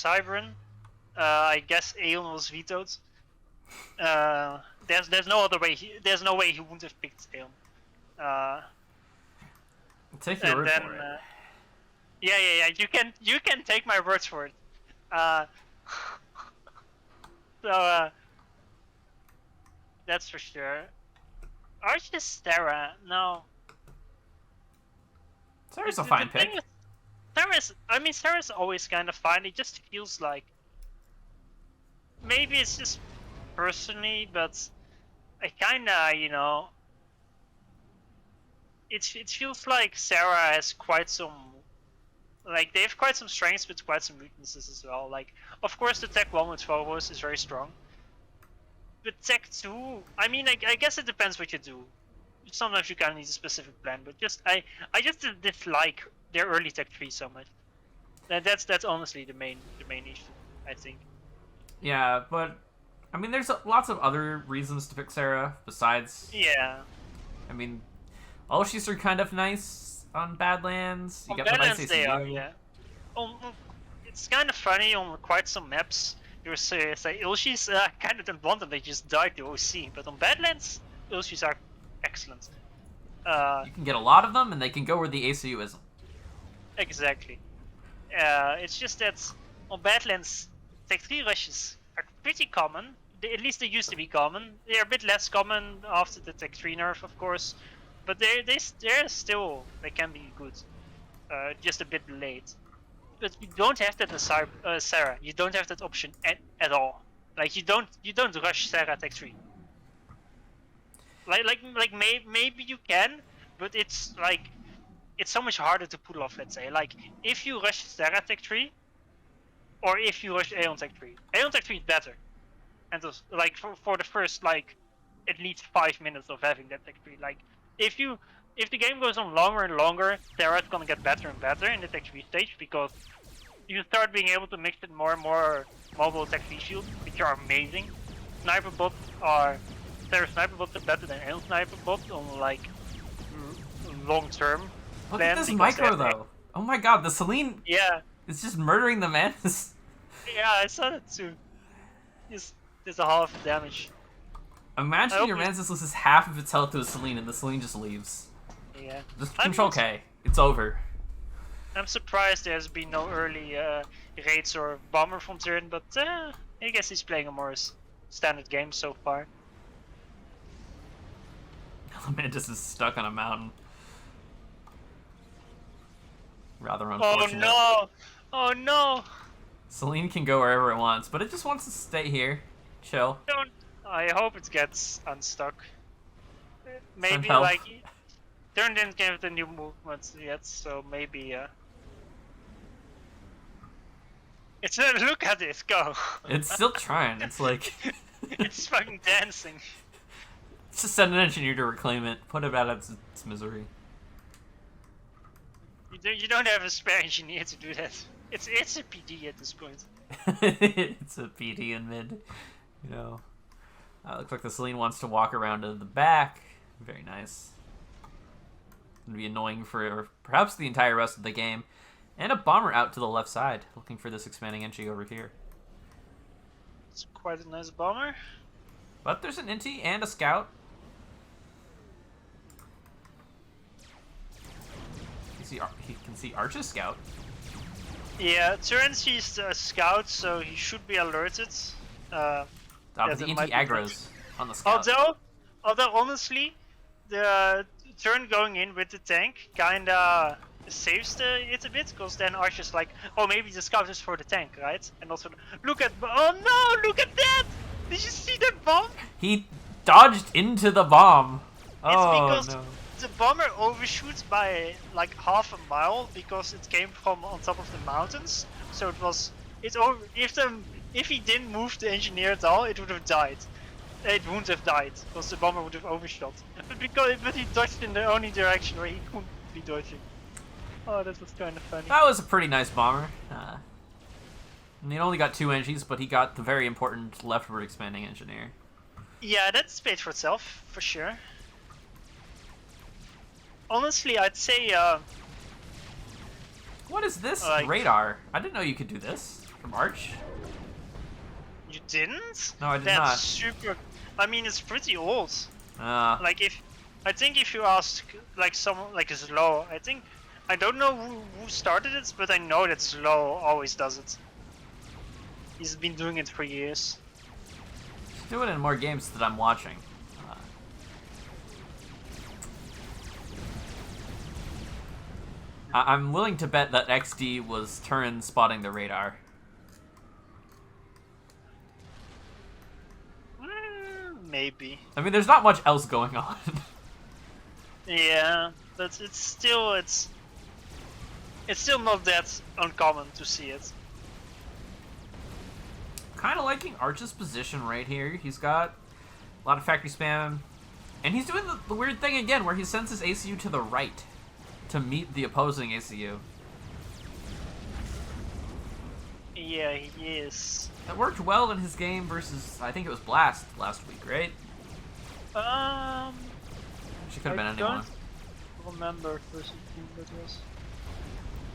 Cybern. I guess Aeon was vetoed. There's no other way. There's no way he wouldn't have picked Aeon. Take your word for it. Yeah. You can take my words for it. So that's for sure. Arch's Terra, no. Sarah's a fine pick. Sarah's always kind of fine. It just feels like maybe it's just personally, but I kinda, it feels like Sarah has quite some, like they have quite some strengths, but quite some weaknesses as well. Like, of course, the Tech 1 with Phobos is very strong, but Tech 2, I mean, I guess it depends what you do. Sometimes you kind of need a specific plan, but I just dislike their early Tech 3 so much. That's honestly the main issue, I think. Yeah, but I mean, there's lots of other reasons to pick Sarah besides. Yeah. I mean, Ulshis are kind of nice on Badlands. You on got Badlands, the nice they are, yeah. It's kind of funny on quite some maps. You say Ulshis kind of don't want them; they just died to OC. But on Badlands, Ulshis are excellent. You can get a lot of them, and they can go where the ACU isn't. Exactly. It's just that on Badlands, Tech 3 rushes are pretty common. At least they used to be common. They're a bit less common after the Tech 3 nerf, of course. But they're still, they can be good. Just a bit late. But you don't have that in Sarah. You don't have that option at all. Like you don't rush Sarah Tech 3. Maybe you can, but it's like it's so much harder to pull off. Let's say, like if you rush Sarah Tech 3, or if you rush Aeon Tech 3. Aeon Tech 3 is better, and like for the first like at least 5 minutes of having that Tech 3. Like if the game goes on longer and longer, Sarah's gonna get better and better in the Tech 3 stage because you start being able to mix in more and more mobile Tech 3 shields, which are amazing. Sniper bots are better than Aeon sniper bots on like long term. Look at this micro though. Oh my god, the Celine. Yeah. It's just murdering the Mantis. Yeah, I saw that too. There's a half damage. Imagine your Mantis loses half of its health to a Celine and the Celine just leaves. Yeah. Just control K. It's over. I'm surprised there's been no early raids or bomber from turn, but I guess he's playing a more standard game so far. The Mantis is stuck on a mountain. Rather unfortunate. Oh no! Celine can go wherever it wants, but it just wants to stay here. Chill. I hope it gets unstuck. Maybe like turn didn't give the new movements yet, so maybe it's look at it go. It's still trying. It's like it's fucking dancing. Just send an engineer to reclaim it. Put it out of its misery. You don't have a spare engineer to do that. It's a PD at this point. It's a PD in mid. You know. Looks like the Celine wants to walk around to the back. Very nice. Gonna be annoying for perhaps the entire rest of the game. And a bomber out to the left side, looking for this expanding entry over here. It's quite a nice bomber. But there's an inti and a scout. He can see Arch's scout. Yeah, turns he's a scout, so he should be alerted. The inti aggro's on the scout. Although honestly, the turn going in with the tank kinda saves it a bit, because then Arch is like, oh, maybe the scout is for the tank, right? And also, look at that! Did you see that bomb? He dodged into the bomb. It's because the bomber overshoots by like half a mile because it came from on top of the mountains. So if he didn't move the engineer at all, it would have died. It wouldn't have died because the bomber would have overshot. But he dodged in the only direction where he couldn't be dodging. Oh, that was kind of funny. That was a pretty nice bomber. And he only got 2 engies, but he got the very important leftward expanding engineer. Yeah, that's paid for itself, for sure. Honestly, I'd say, what is this radar? I didn't know you could do this. From Arch? You didn't? No, I did That's not. super. I mean, it's pretty old. Uh, Like I think if you ask like someone like Slow, I don't know who started it, but I know that Slow always does it. He's been doing it for years. he's doing it in more games that I'm watching. I'm willing to bet that XD was Turin spotting the radar. Maybe. I mean, there's not much else going on. Yeah, but it's still not that uncommon to see it. Kind of liking Arch's position right here. He's got a lot of factory spam, and he's doing the weird thing again where he sends his ACU to the right to meet the opposing ACU. Yeah, he is. That worked well in his game versus, I think it was Blast last week, right? She could have been anyone. I don't remember versus who that was.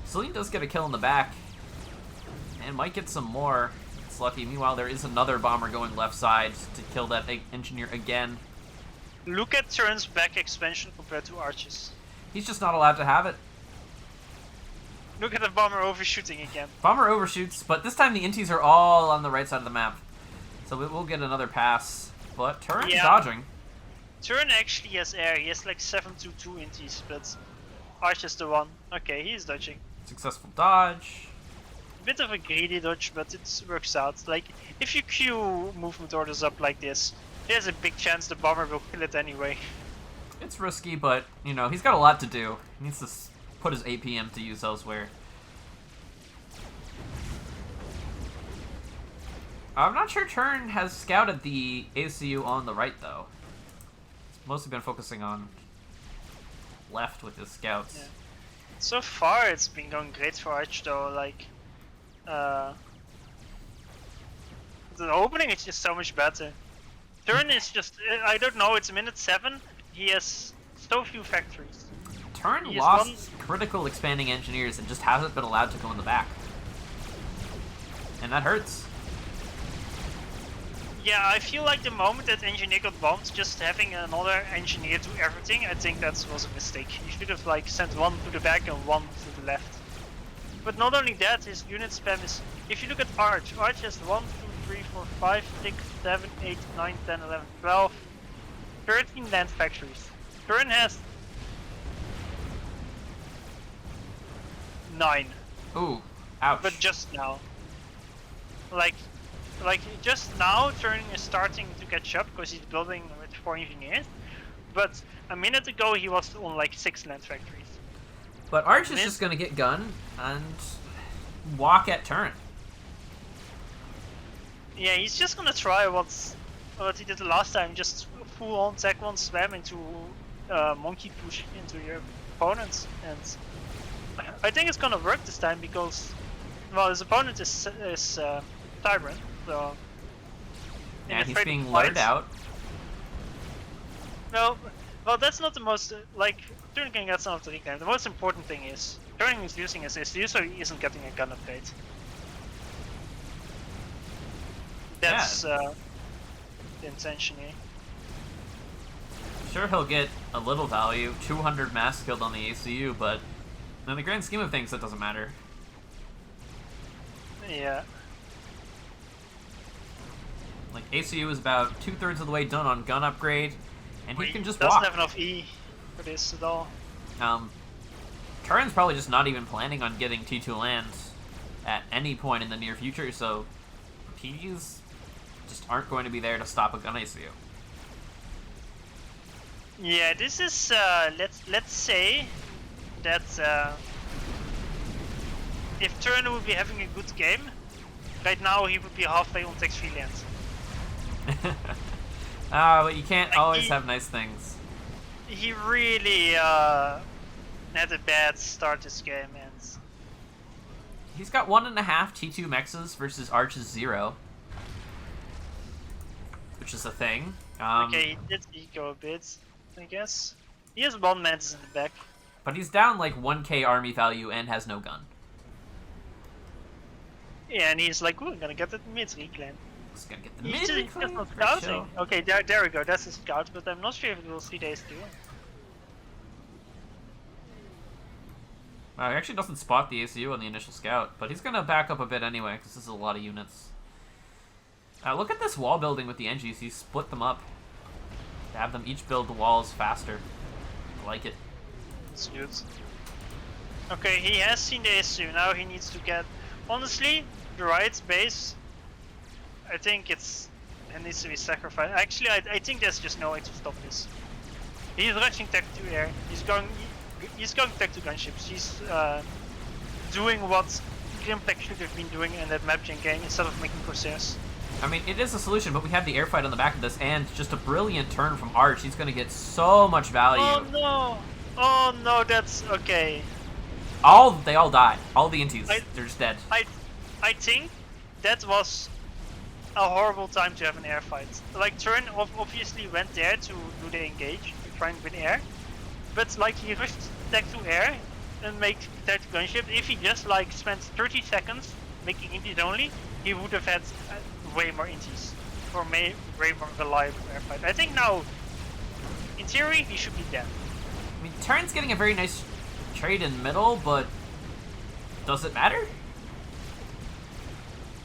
Celine does get a kill in the back, and might get some more. It's lucky. Meanwhile, there is another bomber going left side to kill that engineer again. Look at Turin's back expansion compared to Arch's. He's just not allowed to have it. Look at the bomber overshooting again. Bomber overshoots, but this time the inties are all on the right side of the map. So we will get another pass, but Turin's dodging. Turin actually has air. He has like 7-2-2 inties, but Arch is the one. Okay, he's dodging. Successful dodge. Bit of a greedy dodge, but it works out. Like, if you queue movement orders up like this, there's a big chance the bomber will kill it anyway. It's risky, but, you know, he's got a lot to do. He needs to put his APM to use elsewhere. I'm not sure Turin has scouted the ACU on the right, though. He's mostly been focusing on left with his scouts. Yeah. So far, it's been going great for Arch, though. Like, the opening is just so much better. Turin is just, I don't know, it's minute 7. He has so few factories. Turin lost critical expanding engineers and just hasn't been allowed to go in the back. And that hurts. Yeah, I feel like the moment that engineer got bombed, just having another engineer do everything, I think that was a mistake. You should have like sent one to the back and one to the left. But not only that, his unit spam is... If you look at Arch has 1, 2, 3, 4, 5, 6, 7, 8, 9, 10, 11, 12, 13 land factories. Turin has 9. Ooh, ouch. But just now. Like just now, Turin is starting to catch up because he's building with 4 engineers. But a minute ago, he was on like 6 land factories. But Arch is just gonna get gun and walk at Turin. Yeah, he's just gonna try what he did the last time, just full on tech 1 spam into monkey push into your opponents, and I think it's gonna work this time because, well, his opponent is Tyrant, so... And he's being lured out. No, well, that's not the most, like, Turin can get some of the reclaim. The most important thing is, Turin is using his ACU, so he isn't getting a gun upgrade. That's the intention here. Sure, he'll get a little value, 200 mass killed on the ACU, but in the grand scheme of things, that doesn't matter. Yeah. Like, ACU is about 2/3 of the way done on gun upgrade, and he can just doesn't walk. have enough E for this at all. Turin's probably just not even planning on getting T2 land at any point in the near future, so TDs just aren't going to be there to stop a gun ACU. Yeah, this is let's say that if Turin would be having a good game, right now he would be halfway on Tech 3 land. But you can't Like always have nice things. He really had a bad start this game, and He's got 1.5 T2 mexes versus Arch's 0. Which is a thing. okay, he did eco a bit, I guess. He has 1 mantis in the back. But he's down like 1k army value and has no gun. Yeah, and he's like, "Ooh, I'm gonna get the mid reclaim." Just gonna get the He's mid just not for chill. scouting. Okay, there we go. That's a scout, but I'm not sure if we'll see the ace too. He actually doesn't spot the ACU on the initial scout, but he's gonna back up a bit anyway, because this is a lot of units. Look at this wall building with the NGs. He split them up to have them each build the walls faster. I like it. It's good. Okay, he has seen the issue. Now he needs to get. Honestly, the right base. I think it needs to be sacrificed. Actually, I think there's just no way to stop this. He's rushing tech to air. He's going tech to gunships. He's doing what Grimplex should have been doing in that map gen game instead of making Corsairs. I mean, it is a solution, but we have the air fight on the back of this, and just a brilliant turn from Arch. He's going to get so much value. Oh no! Oh no, that's okay. They all die. All the inties, they're just dead. I think that was a horrible time to have an air fight. Like, Turn obviously went there to do the engage, to try and win air. But like, he rushed tech to air and make tech to gunship. If he just like spent 30 seconds making inties only, he would have had way more inties. Or way more reliable air fight. I think now, in theory, he should be dead. I mean, Turn's getting a very nice trade in middle, but does it matter?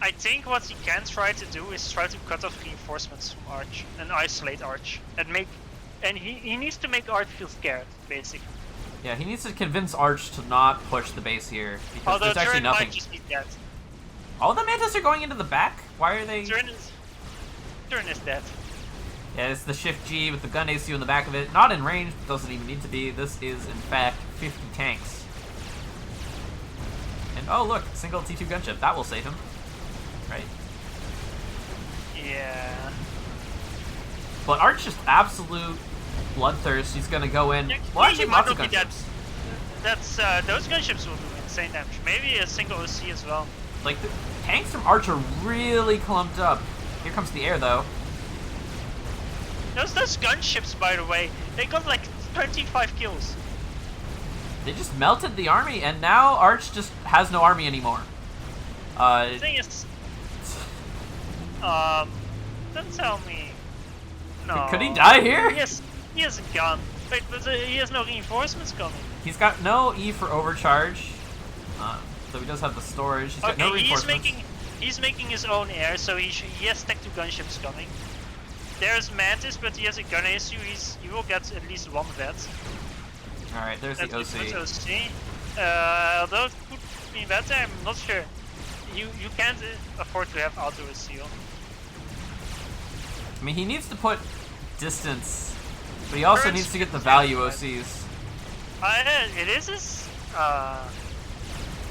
I think what he can try to do is try to cut off reinforcements from Arch and isolate Arch and he needs to make Arch feel scared, basically. Yeah, he needs to convince Arch to not push the base here because Although there's actually Turn nothing. might just be dead. All the Mantis are going into the back. Why are they? Turn is dead. Yeah, it's the Shift G with the gun ACU in the back of it. Not in range, doesn't even need to be. This is, in fact, 50 tanks. And oh look, single T2 gunship. That will save him. Right? Yeah. But Arch just absolute bloodthirst. He's gonna go in. Well, He actually, might lots of not be dead. gunships. Those gunships will do insane damage. Maybe a single OC as well. Like, the tanks from Arch are really clumped up. Here comes the air, though. Those gunships, by the way, they got like 25 kills. They just melted the army, and now Arch just has no army anymore. The thing is, don't tell me. No. Could he die here? Yes, he has a gun. Wait, but he has no reinforcements coming. He's got no E for overcharge, so he does have the storage. He's got no reinforcements. He's making his own air, so he has tech to gunships coming. There's Mantis, but he has a gun issue. He will get at least one vet. All right, there's the OC. Although it could be better, I'm not sure. You can't afford to have auto seal. I mean, he needs to put distance, but he also needs to get the value OCs. It is his.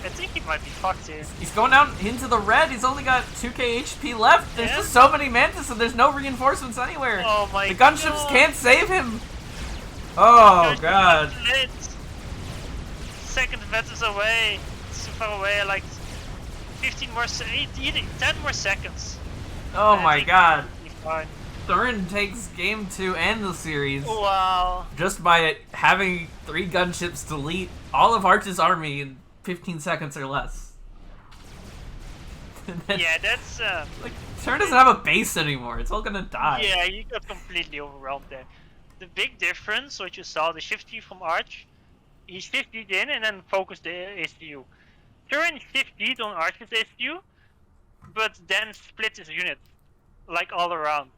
I think he might be fucked here. He's going down into the red. He's only got 2k HP left. There's just so many Mantis, and there's no reinforcements anywhere. Oh my god. The gunships can't save him. Oh god. Second vet is away. It's too far away. Like 10 more seconds. Oh my god. Fine. Thurin takes game 2 and the series. Wow. Just by having 3 gunships delete all of Arch's army in 15 seconds or less. Then, yeah, that's like, Thurin doesn't have a base anymore. It's all gonna die. Yeah, you got completely overwhelmed there. The big difference, what you saw, the shift G from Arch, he shift G'd in and then focused the ACU. Thurin shift G'd on Arch's ACU, but then split his unit, like all around.